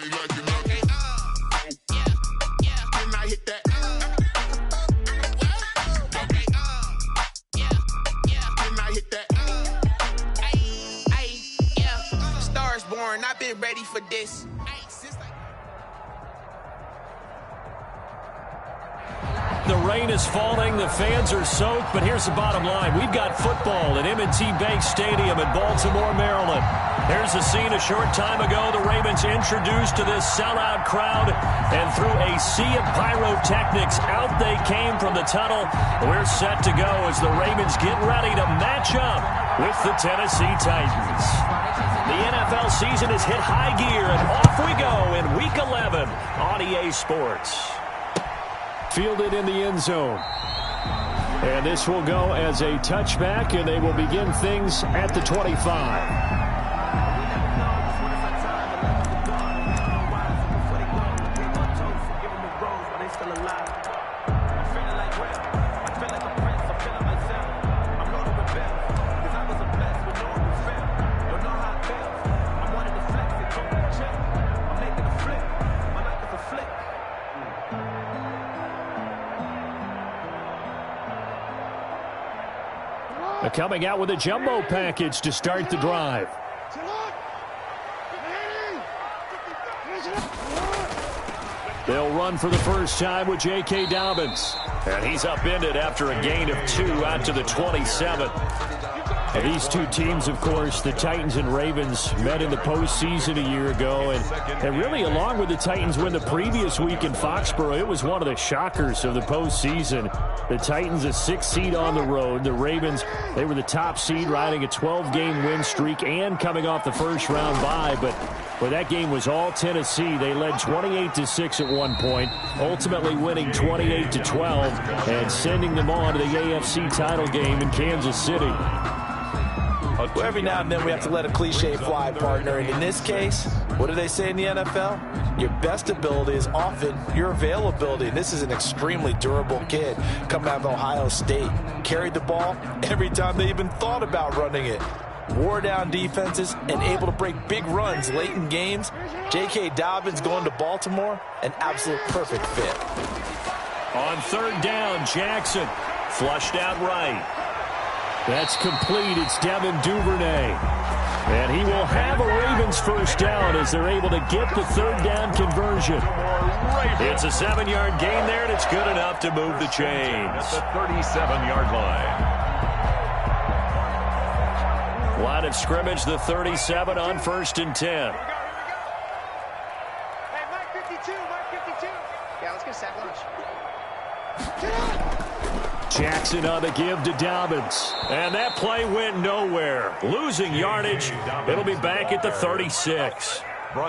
ain't like it nothing. And I hit that. And I hit that. Stars born, I've been ready for this. The rain is falling, the fans are soaked, but here's the bottom line. We've got football at M&T Bank Stadium in Baltimore, Maryland. Here's the scene a short time ago. The Ravens introduced to this sellout crowd, and through a sea of pyrotechnics, out they came from the tunnel. We're set to go as the Ravens get ready to match up with the Tennessee Titans. The NFL season has hit high gear, and off we go in Week 11 on EA Sports. Fielded in the end zone. And this will go as a touchback, and they will begin things at the 25. Coming out with a jumbo package to start the drive. They'll run for the first time with J.K. Dobbins. And he's upended after a gain of 2 out to the 27. And these two teams, of course, the Titans and Ravens, met in the postseason a year ago. And really, along with the Titans win the previous week in Foxborough, it was one of the shockers of the postseason. The Titans, a 6th seed on the road. The Ravens, they were the top seed, riding a 12-game win streak and coming off the first-round bye. But that game was all Tennessee. They led 28-6 at one point, ultimately winning 28-12 and sending them on to the AFC title game in Kansas City. Well, every now and then we have to let a cliche fly, partner. And in this case, what do they say in the NFL? Your best ability is often your availability. And this is an extremely durable kid coming out of Ohio State. Carried the ball every time they even thought about running it. Wore down defenses and able to break big runs late in games. J.K. Dobbins going to Baltimore, an absolute perfect fit. On third down, Jackson flushed out right. That's complete. It's Devin Duvernay. And he will have a Ravens first down as they're able to get the third down conversion. It's a 7-yard gain there, and it's good enough to move the chains. At the 37-yard line. Line of scrimmage, the 37 on 1st and 10. Hey, Mike 52, Mike 52. Yeah, let's get sack lunch. Jackson on the give to Dobbins. And that play went nowhere. Losing yardage. It'll be back at the 36.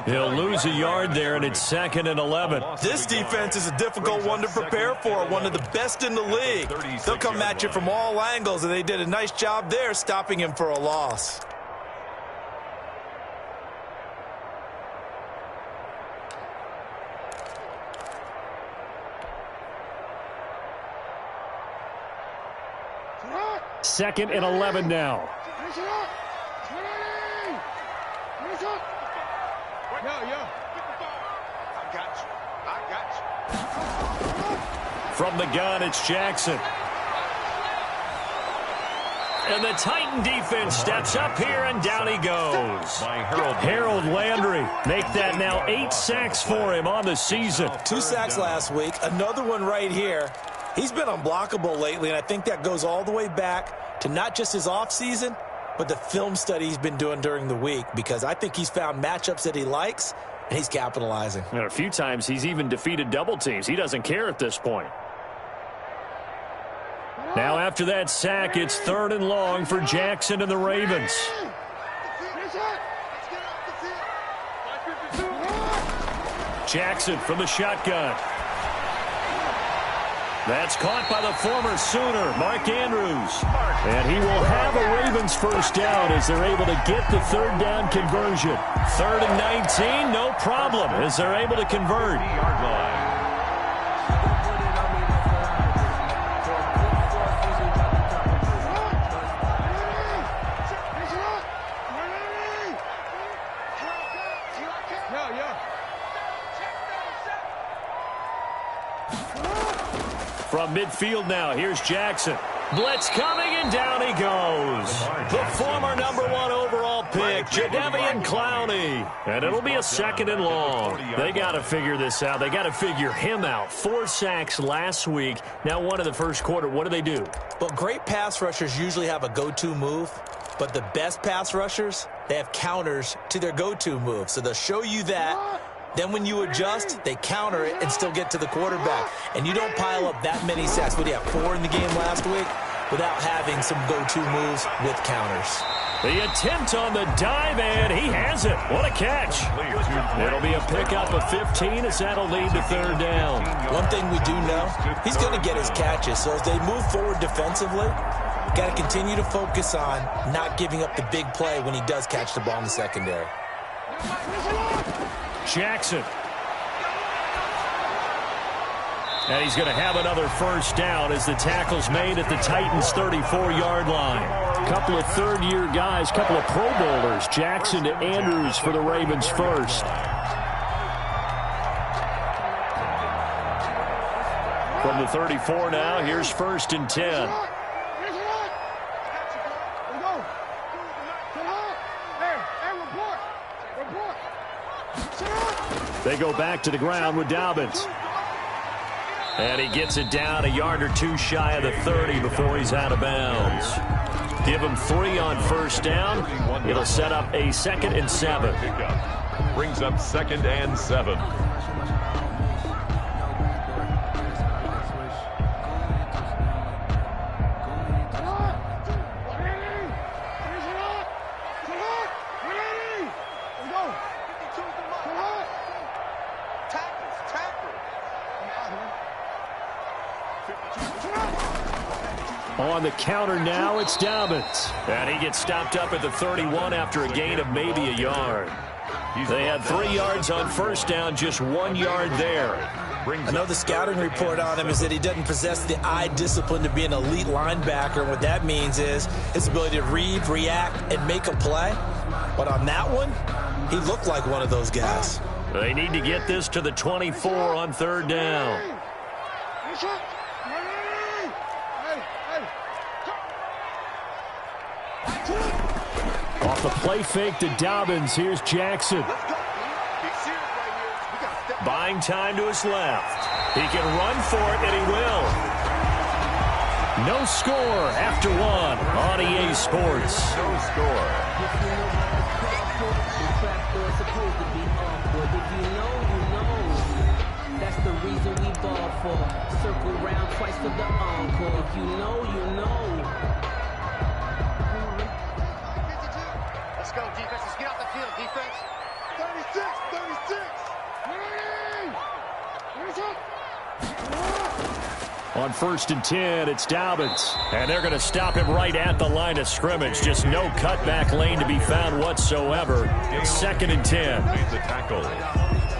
He'll lose a yard there, and it's 2nd and 11. This defense is a difficult one to prepare for, one of the best in the league. They'll come at you from all angles, and they did a nice job there stopping him for a loss. Second and 11 now. From the gun, it's Jackson. And the Titan defense steps up here, and down he goes. Harold Landry make that now 8 sacks for him on the season. 2 sacks last week, another one right here. He's been unblockable lately, and I think that goes all the way back to not just his offseason, but the film study he's been doing during the week, because I think he's found matchups that he likes, and he's capitalizing. And a few times he's even defeated double teams. He doesn't care at this point. Now after that sack, it's 3rd and long for Jackson and the Ravens. Jackson from the shotgun. That's caught by the former Sooner, Mark Andrews. And he will have a Ravens first down as they're able to get the third down conversion. 3rd and 19, no problem, as they're able to convert. From midfield now, here's Jackson. Blitz coming, and down he goes. The former #1 overall pick, Jadeveon Clowney. And it'll be a 2nd and long. They got to figure this out. They got to figure him out. 4 sacks last week. Now 1 in the first quarter. What do? Well, great pass rushers usually have a go-to move. But the best pass rushers, they have counters to their go-to move. So they'll show you that. Then when you adjust, they counter it and still get to the quarterback. And you don't pile up that many sacks. What do you have, 4 in the game last week? Without having some go-to moves with counters. The attempt on the dive, and he has it. What a catch. It'll be a pickup of 15 as that'll lead to 3rd down. One thing we do know, he's going to get his catches. So as they move forward defensively, got to continue to focus on not giving up the big play when he does catch the ball in the secondary. Jackson. And he's going to have another 1st down as the tackle's made at the Titans' 34-yard line. Couple of 3rd-year guys, couple of Pro Bowlers. Jackson to Andrews for the Ravens first. From the 34 now, here's 1st and 10. They go back to the ground with Dobbins. And he gets it down a yard or 2 shy of the 30 before he's out of bounds. Give him 3 on 1st down. It'll set up a 2nd and 7. Brings up 2nd and 7. On the counter now, it's Dobbins. And he gets stopped up at the 31 after a gain of maybe a yard. They had 3 yards on 1st down, just 1 yard there. I know the scouting report on him is that he doesn't possess the eye discipline to be an elite linebacker. And what that means is his ability to read, react, and make a play. But on that one, he looked like one of those guys. They need to get this to the 24 on 3rd down. Off the play fake to Dobbins, here's Jackson. Buying time to his left. He can run for it, and he will. No score after 1 on EA Sports. No score. That's the reason we ball for. Circle round twice for the encore. If you know, you know. Let's go, defense. Let's get off the field, defense. 36, 36. On 1st and 10, it's Dobbins. And they're going to stop him right at the line of scrimmage. Just no cutback lane to be found whatsoever. 2nd and 10. Made the tackle.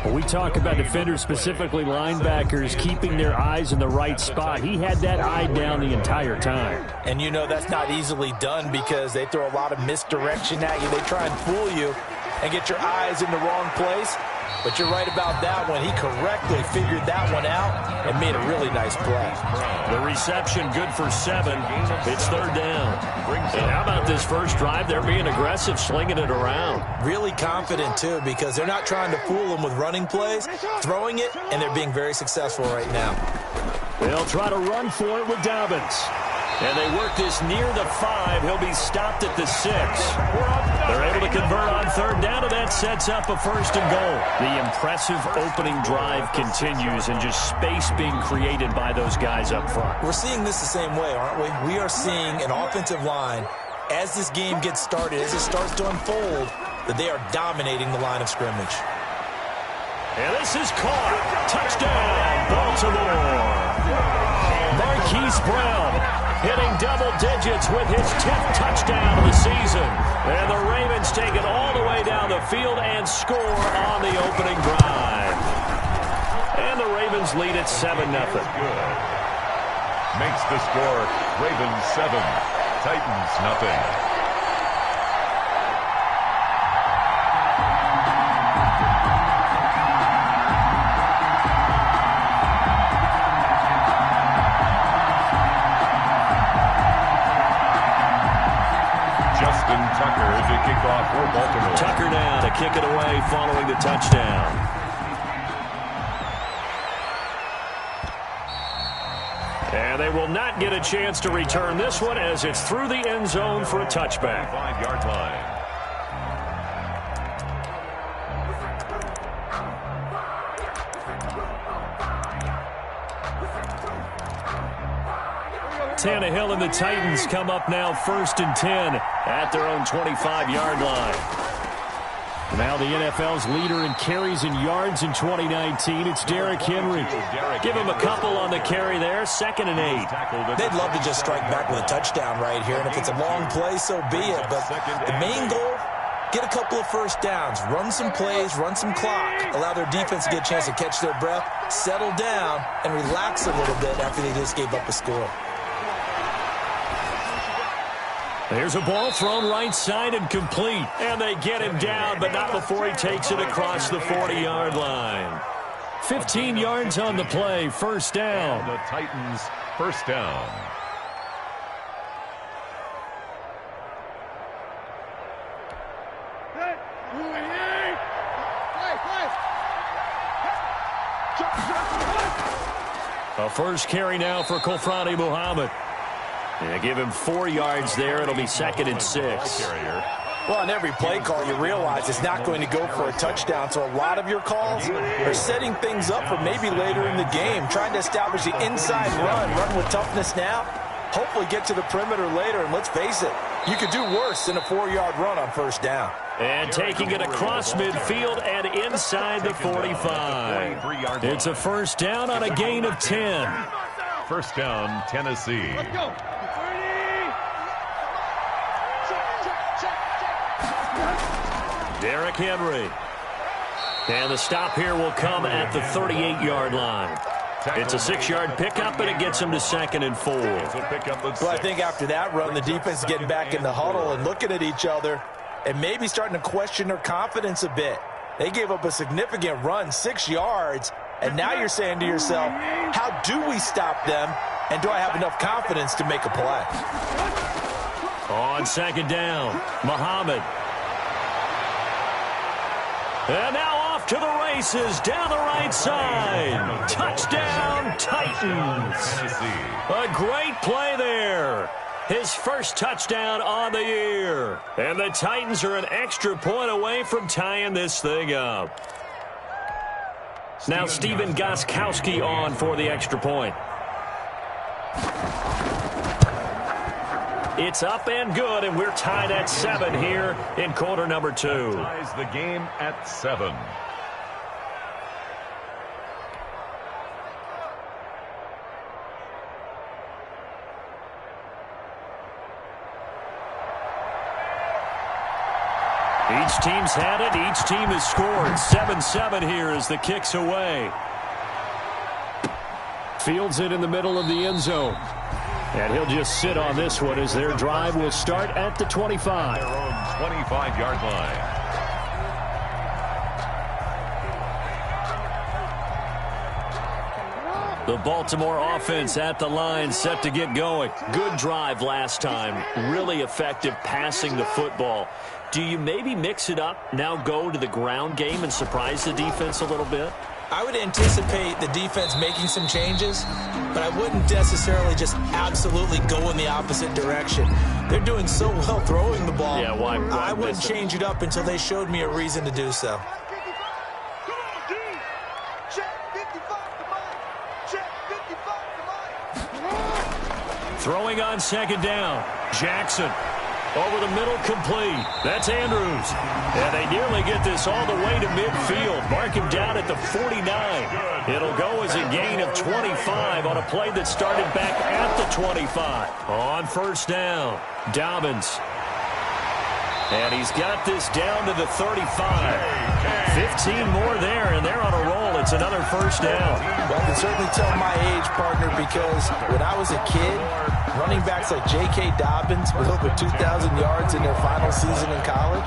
When we talk about defenders, specifically linebackers, keeping their eyes in the right spot, he had that eye down the entire time. And you know that's not easily done because they throw a lot of misdirection at you. They try and fool you and get your eyes in the wrong place. But you're right about that one. He correctly figured that one out and made a really nice play. The reception good for 7. It's 3rd down. And how about this first drive? They're being aggressive, slinging it around. Really confident, too, because they're not trying to fool them with running plays, throwing it, and they're being very successful right now. They'll try to run for it with Dobbins. And they work this near the 5. He'll be stopped at the 6. They're able to convert on 3rd down, and that sets up a 1st and goal. The impressive opening drive continues, and just space being created by those guys up front. We're seeing this the same way, aren't we? We are seeing an offensive line, as this game gets started, as it starts to unfold, that they are dominating the line of scrimmage. And this is caught. Touchdown, Baltimore. Marquise Brown hitting double digits with his 10th touchdown of the season. And the Ravens take it all the way down the field and score on the opening drive. And the Ravens lead at 7-0. Makes the score Ravens 7, Titans nothing. a touchdown. And they will not get a chance to return this one as it's through the end zone for a touchback. 5-yard line. Tannehill and the Titans come up now 1st and 10 at their own 25-yard line. Now the NFL's leader in carries and yards in 2019, it's Derrick Henry. Give him a couple on the carry there, 2nd and 8. They'd love to just strike back with a touchdown right here, and if it's a long play, so be it. But the main goal, get a couple of first downs, run some plays, run some clock, allow their defense to get a chance to catch their breath, settle down, and relax a little bit after they just gave up a score. There's a ball thrown right side and complete. And they get him down, but not before he takes it across the 40-yard line. 15 yards on the play, 1st down. The Titans, 1st down. A first carry now for Kofrani Muhammad. Yeah, give him 4 yards there. It'll be 2nd and 6. Well, on every play call, you realize it's not going to go for a touchdown. So a lot of your calls are setting things up for maybe later in the game, trying to establish the inside run with toughness now, hopefully get to the perimeter later. And let's face it, you could do worse than a 4-yard run on 1st down. And taking it across midfield and inside the 45. It's a 1st down on a gain of 10. 1st down, Tennessee. Let's go. Derrick Henry. And the stop here will come at the 38-yard line. It's a 6-yard pickup, and it gets him to 2nd and 4. Well, I think after that run, the defense is getting back in the huddle and looking at each other and maybe starting to question their confidence a bit. They gave up a significant run, 6 yards, and now you're saying to yourself, how do we stop them, and do I have enough confidence to make a play? On 2nd down, Muhammad. And now off to the races down the right side. Touchdown, Titans. A great play there. His first touchdown on the year. And the Titans are an extra point away from tying this thing up. Now Stephen Gostkowski on for the extra point. It's up and good, and we're tied at 7 here in quarter number 2. Ties the game at 7. Each team's had it. Each team has scored. 7-7 here as the kick's away. Fields it in the middle of the end zone. And he'll just sit on this one as their drive will start at the 25. Their own 25-yard line. The Baltimore offense at the line set to get going. Good drive last time. Really effective passing the football. Do you maybe mix it up, now go to the ground game and surprise the defense a little bit? I would anticipate the defense making some changes, but I wouldn't necessarily just absolutely go in the opposite direction. They're doing so well throwing the ball. Yeah, why I wouldn't change it up until they showed me a reason to do so. Throwing on 2nd down. Jackson. Over the middle, complete. That's Andrews. And they nearly get this all the way to midfield. Mark him down at the 49. It'll go as a gain of 25 on a play that started back at the 25. On 1st down, Dobbins. And he's got this down to the 35. 15 more there, and they're on a roll. It's another 1st down. Well, I can certainly tell my age, partner, because when I was a kid, running backs like J.K. Dobbins with over 2,000 yards in their final season in college,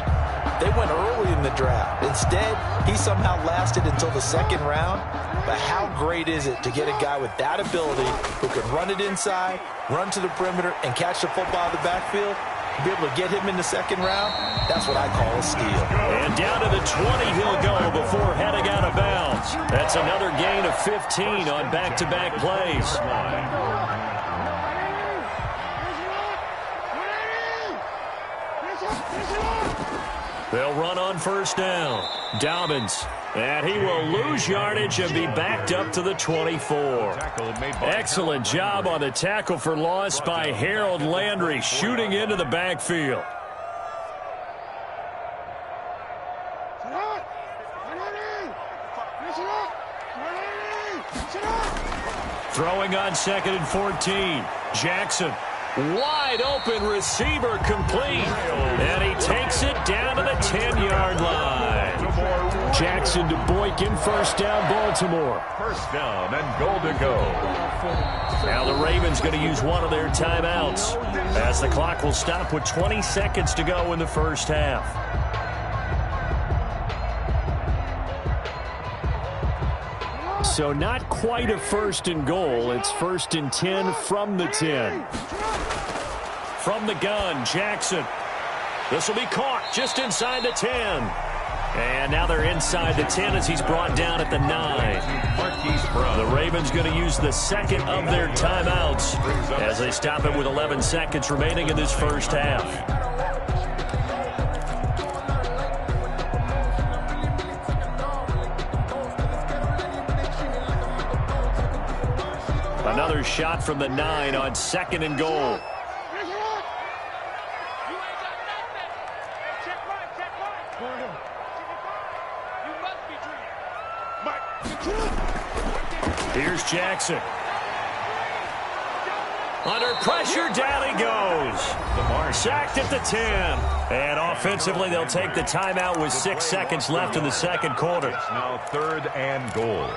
they went early in the draft. Instead, he somehow lasted until the 2nd round. But how great is it to get a guy with that ability who can run it inside, run to the perimeter, and catch the football out of the backfield? to be able to get him in the second round, that's what I call a steal. And down to the 20 he'll go before heading out of bounds. That's another gain of 15 on back-to-back plays. They'll run on first down. Dobbins. And he will lose yardage and be backed up to the 24. Excellent job on the tackle for loss by Harold Landry, shooting into the backfield. Throwing on 2nd and 14. Jackson. Wide open receiver complete. And he takes it down to the 10-yard line. Jackson to Boykin, first down, Baltimore. First down and goal to go. Now the Ravens going to use one of their timeouts as the clock will stop with 20 seconds to go in the first half. So not quite a first and goal. It's 1st and 10 from the 10. From the gun, Jackson. This will be caught just inside the 10. And now they're inside the 10 as he's brought down at the 9. The Ravens going to use the second of their timeouts as they stop it with 11 seconds remaining in this first half. Another shot from the 9 on 2nd and goal. Here's Jackson. Under pressure, down he goes. Sacked at the 10. And offensively, they'll take the timeout with 6 seconds left in the second quarter. It's now 3rd and goal.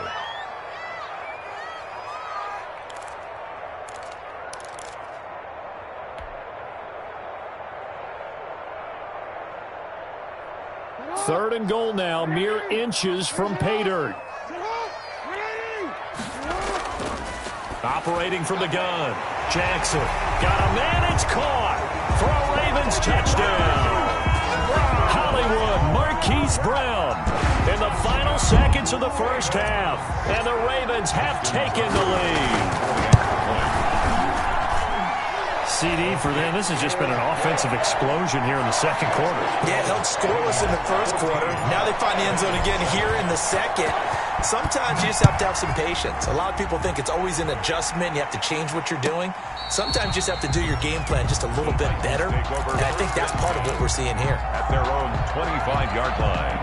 Third and goal now, mere inches from pay dirt. Operating from the gun. Jackson got a man, it's caught for a Ravens touchdown. Hollywood Marquise Brown in the final seconds of the first half. And the Ravens have taken the lead. CD for them. This has just been an offensive explosion here in the second quarter. Yeah, held scoreless in the first quarter. Now they find the end zone again here in the second. Sometimes you just have to have some patience. A lot of people think it's always an adjustment. You have to change what you're doing. Sometimes you just have to do your game plan just a little bit better. And I think that's part of what we're seeing here. At their own 25-yard line.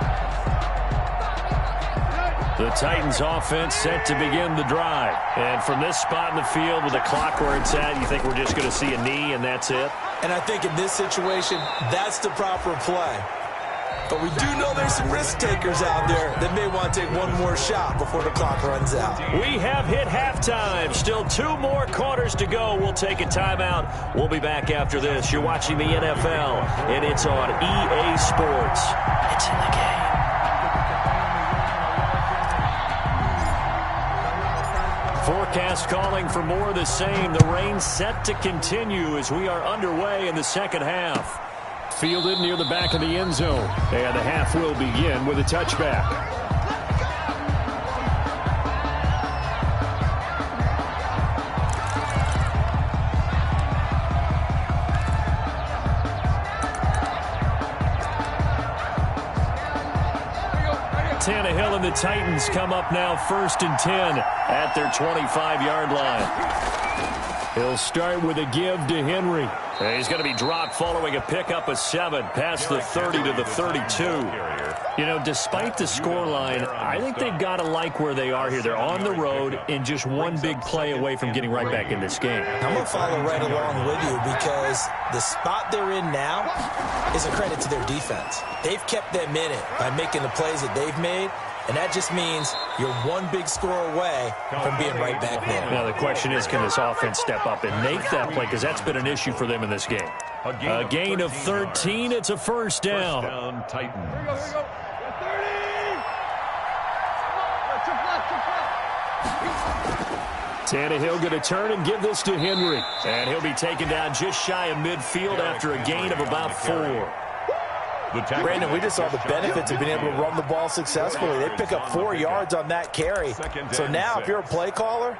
The Titans offense set to begin the drive. And from this spot in the field with the clock where it's at, you think we're just going to see a knee and that's it? And I think in this situation, that's the proper play. But we do know there's some risk takers out there that may want to take one more shot before the clock runs out. We have hit halftime. Still 2 more quarters to go. We'll take a timeout. We'll be back after this. You're watching the NFL, and it's on EA Sports. It's in the game. Forecast calling for more of the same. The rain set to continue as we are underway in the second half. Fielded near the back of the end zone. And the half will begin with a touchback. Tannehill and the Titans come up now 1st and 10 at their 25-yard line. He'll start with a give to Henry. And he's going to be dropped following a pickup of 7 past the 30 to the 32. You know, despite the scoreline, I think they've got to like where they are here. They're on the road and just one big play away from getting right back in this game. I'm going to follow right along with you because the spot they're in now is a credit to their defense. They've kept them in it by making the plays that they've made, and that just means you're one big score away from being right back there. Now, the question is, can this offense step up and make that play? Because that's been an issue for them in this game. A gain of 13. It's a first down. First down, Titans. Tannehill going to turn and give this to Henry. And he'll be taken down just shy of midfield after a gain of about 4. Brandon, we just saw the benefits of being able to run the ball successfully. They pick up 4 yards on that carry. So now if you're a play caller,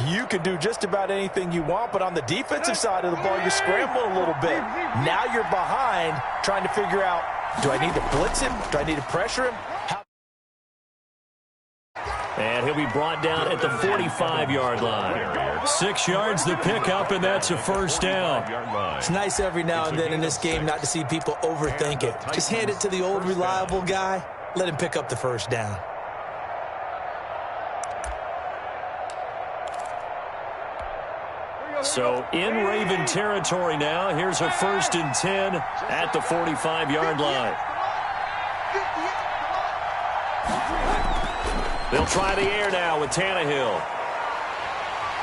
you can do just about anything you want, but on the defensive side of the ball, you're scrambling a little bit. Now you're behind trying to figure out, do I need to blitz him? Do I need to pressure him? And he'll be brought down at the 45-yard line. 6 yards to pick up, and that's a first down. It's nice every now and then in this game not to see people overthink it. Just hand it to the old reliable guy. Let him pick up the first down. So in Raven territory now. Here's a 1st and 10 at the 45-yard line. They'll try the air now with Tannehill.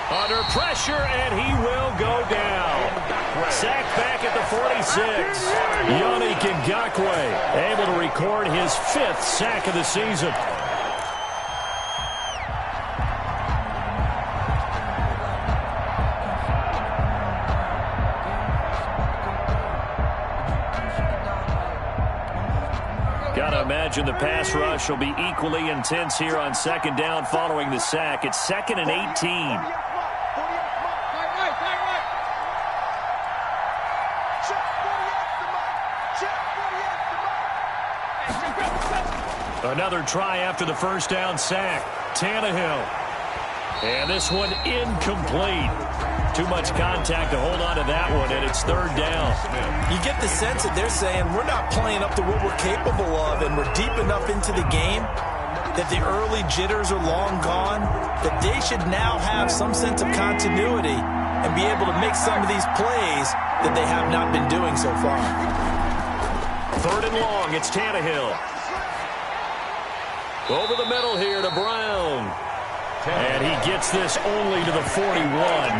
Under pressure, and he will go down. Sacked back at the 46. Yannick Ngakoue able to record his 5th sack of the season. Gotta imagine the pass rush will be equally intense here on 2nd down following the sack. It's 2nd and 18. Another try after the 1st down sack. Tannehill. And this one incomplete. Too much contact to hold on to that one, and it's 3rd down. You get the sense that they're saying we're not playing up to what we're capable of, and we're deep enough into the game that the early jitters are long gone, that they should now have some sense of continuity and be able to make some of these plays that they have not been doing so far. 3rd and long, it's Tannehill. Over the middle here to Brown. And he gets this only to the 41,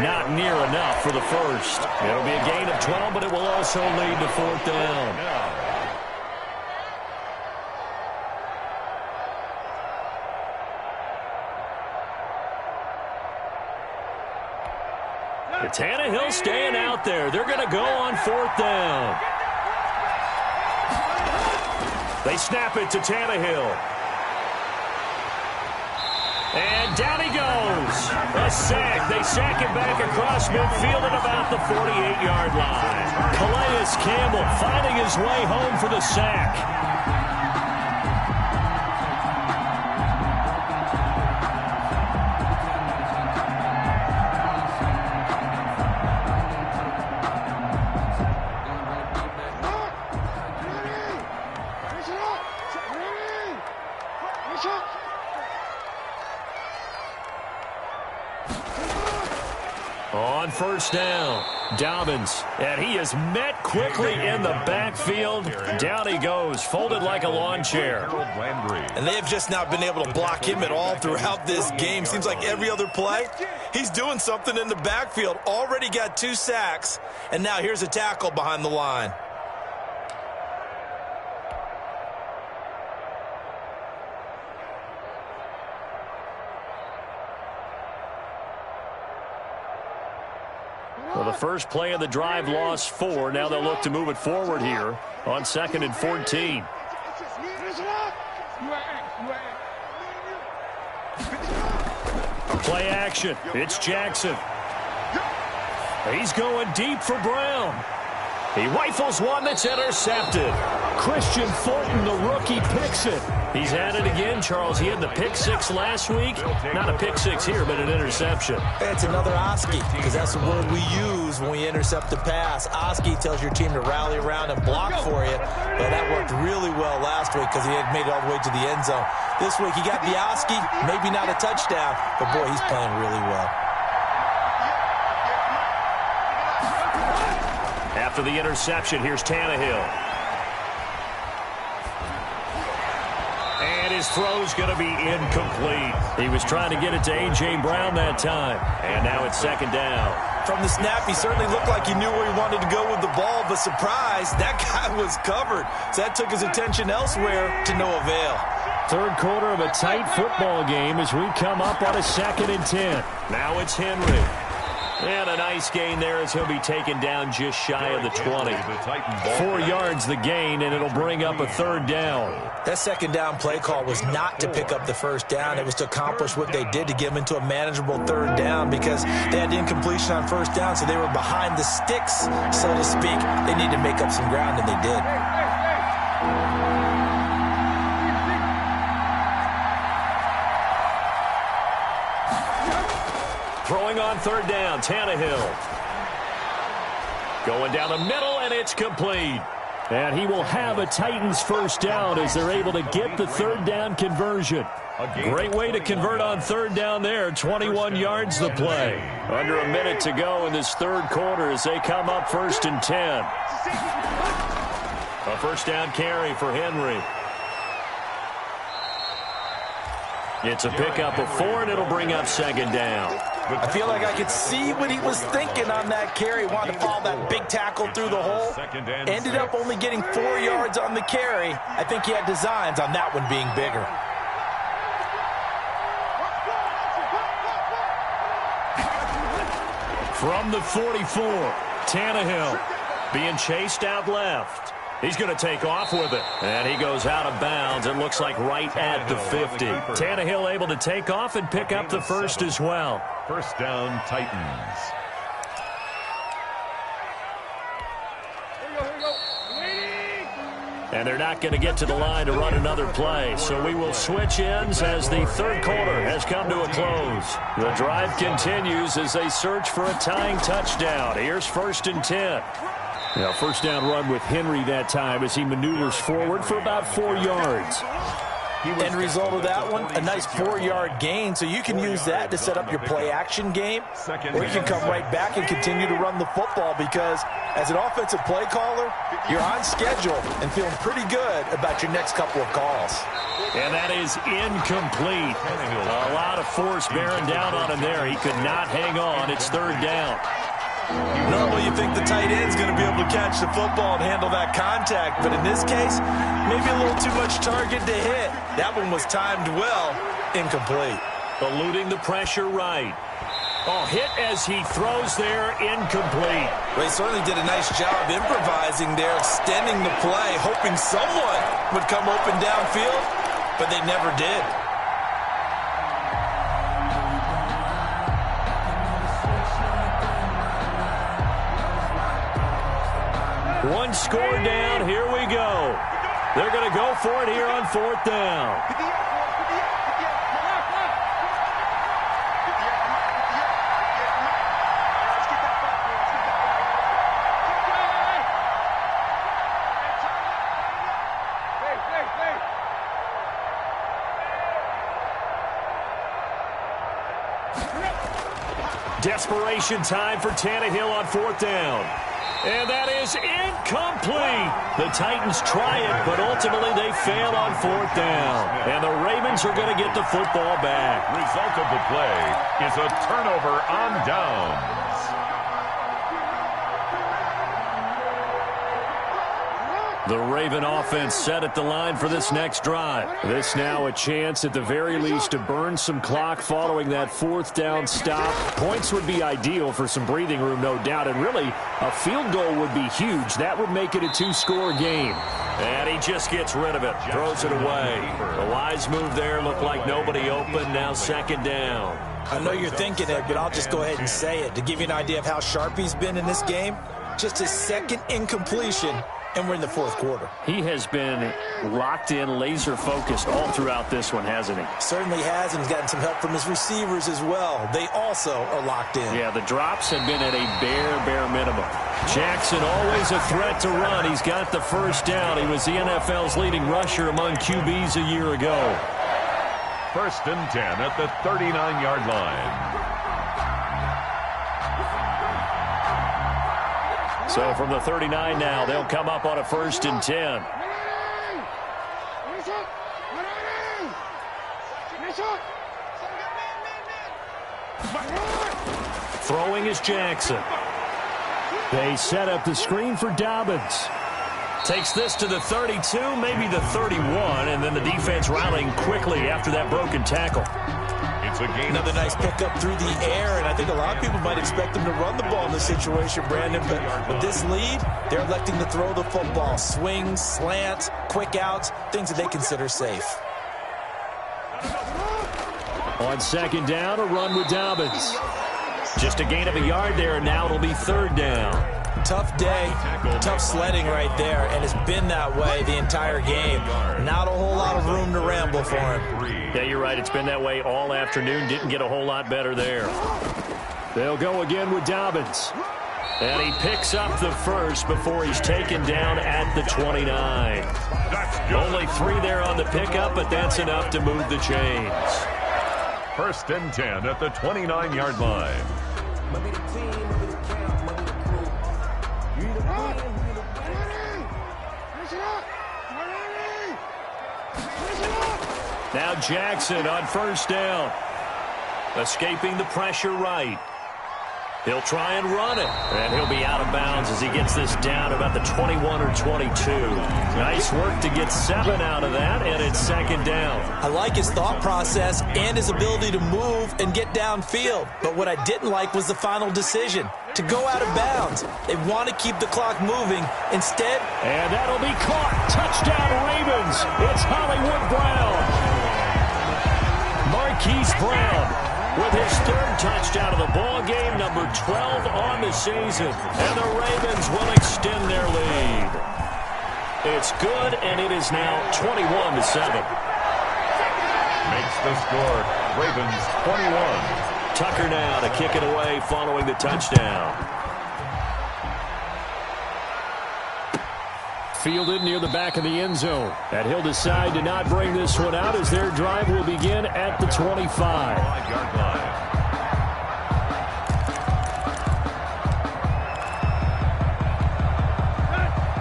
not near enough for the first. It'll be a gain of 12, but it will also lead to 4th down. Tannehill staying out there. They're going to go on 4th down. They snap it to Tannehill. And down he goes. A sack. They sack him back across midfield at about the 48-yard line. Calais Campbell finding his way home for the sack. On 1st down, Dobbins, and he is met quickly in the backfield. Down he goes, folded like a lawn chair. And they have just not been able to block him at all throughout this game. Seems like every other play, he's doing something in the backfield. Already got 2 sacks, and now here's a tackle behind the line. Well, the first play of the drive lost 4. Now they'll look to move it forward here on 2nd and 14. Play action. It's Jackson. He's going deep for Brown. He rifles one that's intercepted. Christian Fulton, the rookie, picks it. He's at it again, Charles. He had the pick 6 last week. Not a pick 6 here, but an interception. It's another Oski, because that's the word we use when we intercept a pass. Oski tells your team to rally around and block for you. But that worked really well last week because he had made it all the way to the end zone. This week he got the Oski, maybe not a touchdown, but boy, he's playing really well. After the interception, here's Tannehill. And his throw's going to be incomplete. He was trying to get it to A.J. Brown that time. And now it's 2nd down. From the snap, he certainly looked like he knew where he wanted to go with the ball, but surprise, that guy was covered. So that took his attention elsewhere to no avail. Third quarter of a tight football game as we come up on a 2nd and 10. Now it's Henry. And a nice gain there as he'll be taken down just shy of the 20. 4 yards the gain, and it'll bring up a 3rd down. That 2nd down play call was not to pick up the 1st down. It was to accomplish what they did to get them into a manageable 3rd down because they had incompletion on 1st down, so they were behind the sticks, so to speak. They need to make up some ground, and they did. Throwing on 3rd down, Tannehill. Going down the middle, and it's complete. And he will have a Titans 1st down as they're able to get the 3rd down conversion. Great way to convert on 3rd down there. 21 yards the play. Under a minute to go in this 3rd quarter as they come up 1st and 10. A 1st down carry for Henry. It's a pickup of 4, and it'll bring up 2nd down. I feel like I could see what he was thinking on that carry. Wanted to follow that big tackle through the hole. Ended up only getting 4 yards on the carry. I think he had designs on that one being bigger. From the 44, Tannehill being chased out left. He's going to take off with it. And he goes out of bounds. It looks like right at the 50. Tannehill able to take off and pick up the 1st as well. 1st down, Titans. And they're not going to get to the line to run another play. So we will switch ends as the 3rd quarter has come to a close. The drive continues as they search for a tying touchdown. Here's 1st and 10. Now, 1st down run with Henry that time as he maneuvers forward for about 4 yards. End result of that one, a nice 4-yard gain, so you can use that to set up your play-action game, or you can come right back and continue to run the football because as an offensive play caller, you're on schedule and feeling pretty good about your next couple of calls. And that is incomplete. A lot of force bearing down on him there. He could not hang on. It's 3rd down. Normally you think the tight end's going to be able to catch the football and handle that contact, but in this case, maybe a little too much target to hit. That one was timed well, incomplete. Eluding the pressure right. Oh, hit as he throws there, incomplete. Well, he certainly did a nice job improvising there, extending the play, hoping someone would come open downfield, but they never did. One score down, here we go. They're going to go for it here on 4th down. Desperation time for Tannehill on 4th down. And that is incomplete. The Titans try it, but ultimately they fail on 4th down. And the Ravens are going to get the football back. Result of the play is a turnover on downs. The Raven offense set at the line for this next drive. This now a chance at the very least to burn some clock following that 4th down stop. Points would be ideal for some breathing room, no doubt, and really a field goal would be huge. That would make it a 2-score game. And he just gets rid of it, throws it away. A wise move there, looked like nobody open, now 2nd down. I know you're thinking it, but I'll just go ahead and say it. To give you an idea of how sharp he's been in this game, just his 2nd incompletion, and we're in the 4th quarter. He has been locked in, laser-focused all throughout this one, hasn't he? Certainly has, and he's gotten some help from his receivers as well. They also are locked in. Yeah, the drops have been at a bare minimum. Jackson always a threat to run. He's got the 1st down. He was the NFL's leading rusher among QBs a year ago. 1st and 10 at the 39-yard line. So from the 39 now, they'll come up on a 1st and 10. Throwing is Jackson. They set up the screen for Dobbins. Takes this to the 32, maybe the 31, and then the defense rallying quickly after that broken tackle. It's a gain. Another nice pickup through the air, and I think a lot of people might expect them to run the ball in this situation, Brandon, but with this lead, they're electing to throw the football. Swings, slants, quick outs, things that they consider safe. On second down, a run with Dobbins. Just a gain of a yard there, and now it'll be third down. Tough day, tough sledding right there, and it's been that way the entire game. Not a whole lot of room to ramble for him. Yeah, you're right. It's been that way all afternoon. Didn't get a whole lot better there. They'll go again with Dobbins. And he picks up the first before he's taken down at the 29. Only 3 there on the pickup, but that's enough to move the chains. 1st and 10 at the 29-yard line. Now Jackson on first down. Escaping the pressure right. He'll try and run it. And he'll be out of bounds as he gets this down about the 21 or 22. Nice work to get 7 out of that, and it's second down. I like his thought process and his ability to move and get downfield. But what I didn't like was the final decision, to go out of bounds. They want to keep the clock moving. Instead... And that'll be caught. Touchdown, Ravens. It's Hollywood Brown. Marquise Brown with his 3rd touchdown of the ball game, number 12 on the season. And the Ravens will extend their lead. It's good, and it is now 21-7. Makes the score. Ravens 21. Tucker now to kick it away following the touchdown. Fielded near the back of the end zone. And he'll decide to not bring this one out as their drive will begin at the 25. 5-yard line.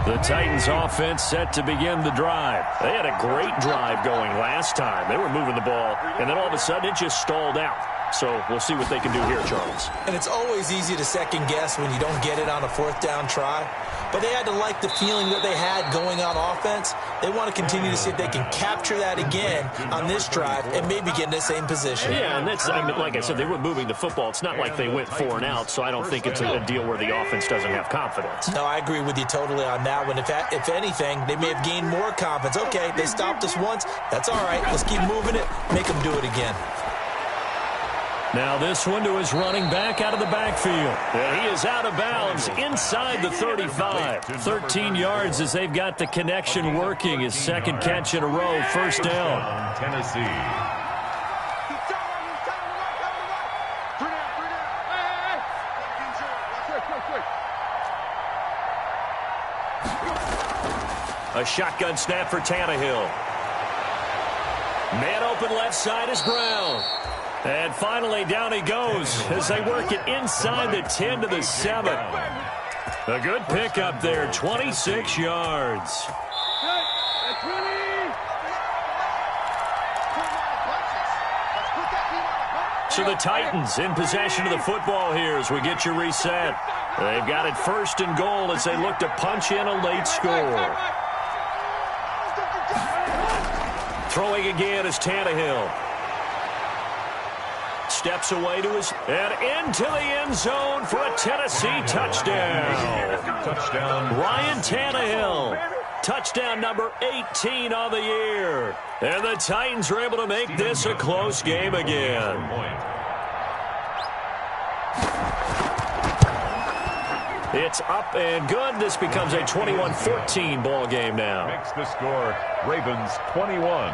The Titans offense set to begin the drive. They had a great drive going last time. They were moving the ball, and then all of a sudden it just stalled out. So we'll see what they can do here, Charles. And it's always easy to second guess when you don't get it on a 4th down try. But they had to like the feeling that they had going on offense. They want to continue to see if they can capture that again on this drive and maybe get in the same position. Yeah, and that's, I mean, like I said, they were moving the football. It's not like they went 4 and out, so I don't think it's a deal where the offense doesn't have confidence. No, I agree with you totally on that one. If anything, they may have gained more confidence. Okay, they stopped us once. That's all right. Let's keep moving it. Make them do it again. Now this one to his running back out of the backfield. And he is out of bounds inside the 35. 13 yards as they've got the connection working. His 2nd catch in a row, first down. Tennessee. A shotgun snap for Tannehill. Man open left side is Brown. And finally, down he goes as they work it inside the 10 to the 7. A good pickup there, 26 yards. So the Titans in possession of the football here as we get you reset. They've got it 1st and goal as they look to punch in a late score. Throwing again is Tannehill. Steps away to his, and into the end zone for a Tennessee touchdown. Touchdown. Ryan Tannehill. Touchdown number 18 on the year. And the Titans are able to make this a close game again. It's up and good. This becomes a 21-14 ball game now. Makes the score. Ravens 21.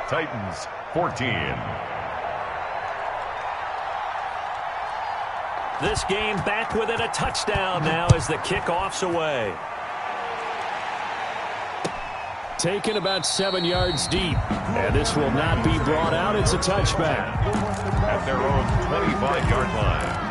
Titans 14. This game back within a touchdown now as the kickoff's away. Taken about 7 yards deep. And this will not be brought out. It's a touchback. At their own 25-yard line.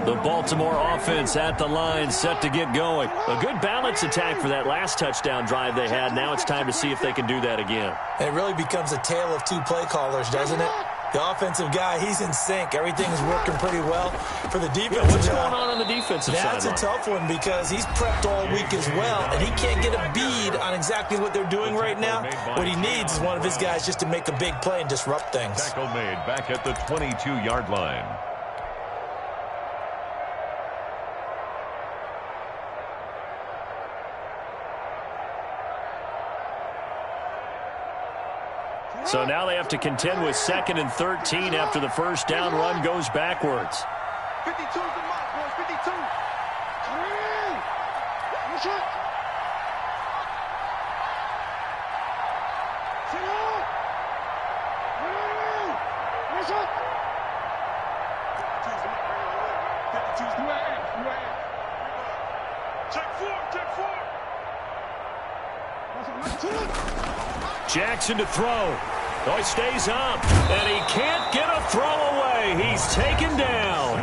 The Baltimore offense at the line, set to get going. A good balance attack for that last touchdown drive they had. Now it's time to see if they can do that again. And it really becomes a tale of 2 play callers, doesn't it? The offensive guy, he's in sync. Everything's working pretty well. For the defensive What's guy, going on the defensive side? that's a tough one because he's prepped all week as well, and he can't get a bead on exactly what they're doing right now. What he needs is one of his guys just to make a big play and disrupt things. Tackle made back at the 22-yard line. So now they have to contend with 2nd and 13 after the first down run goes backwards. 52's the mark, boys. 52. Come in. Push it. Sit up. Push it. 52's the mark. Check 4. Check 4. Jackson to throw. Oh, he stays up, and he can't get a throw away. He's taken down.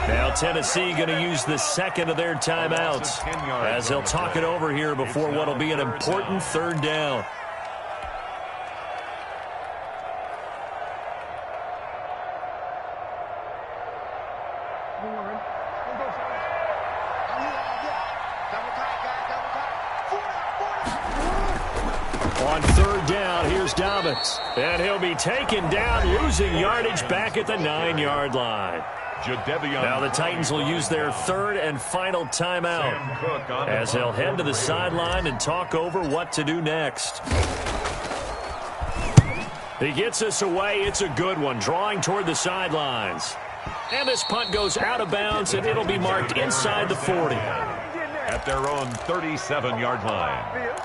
Now Tennessee going to use the second of their timeouts as they'll talk it over here before what will be an important third down. On third down, here's Dobbins. And he'll be taken down, losing yardage back at the 9-yard line. Now the Titans will use their third and final timeout as they'll head to the sideline and talk over what to do next. He gets us away. It's a good one, drawing toward the sidelines. And this punt goes out of bounds, and it'll be marked inside the 40. At their own 37-yard line.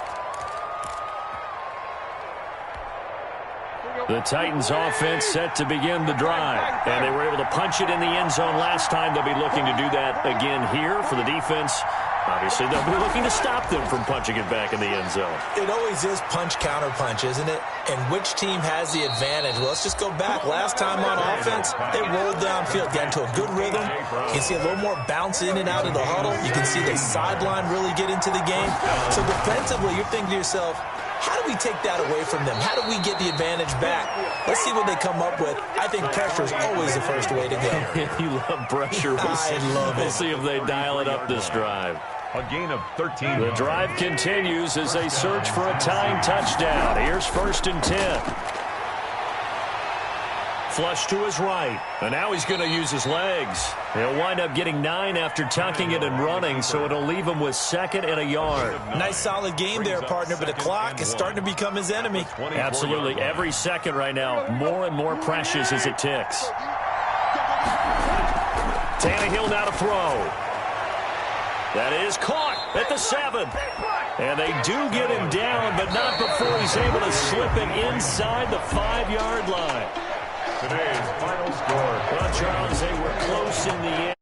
The Titans offense set to begin the drive, and they were able to punch it in the end zone last time. They'll be looking to do that again here for the defense. Obviously, they'll be looking to stop them from punching it back in the end zone. It always is punch-counter-punch, isn't it? And which team has the advantage? Well, let's just go back. Last time on offense, they rolled downfield, got into a good rhythm. You can see a little more bounce in and out of the huddle. You can see the sideline really get into the game. So defensively, you're thinking to yourself, how do we take that away from them? How do we get the advantage back? Let's see what they come up with. I think pressure is always the first way to go. You love pressure. I love it. We'll see if they dial it up this drive. A gain of 13. The drive continues as they search for a tying touchdown. Here's 1st and 10. Flush to his right, and now he's going to use his legs. He'll wind up getting 9 after tucking it and running, so it'll leave him with 2nd and a yard. Nice solid game there, partner, but the clock is starting to become his enemy. Absolutely. Every second right now, more and more precious as it ticks. Tannehill now to throw. That is caught at the 7. And they do get him down, but not before he's able to slip it inside the 5-yard line. Today's final score. Well, Charles, they were close in the end.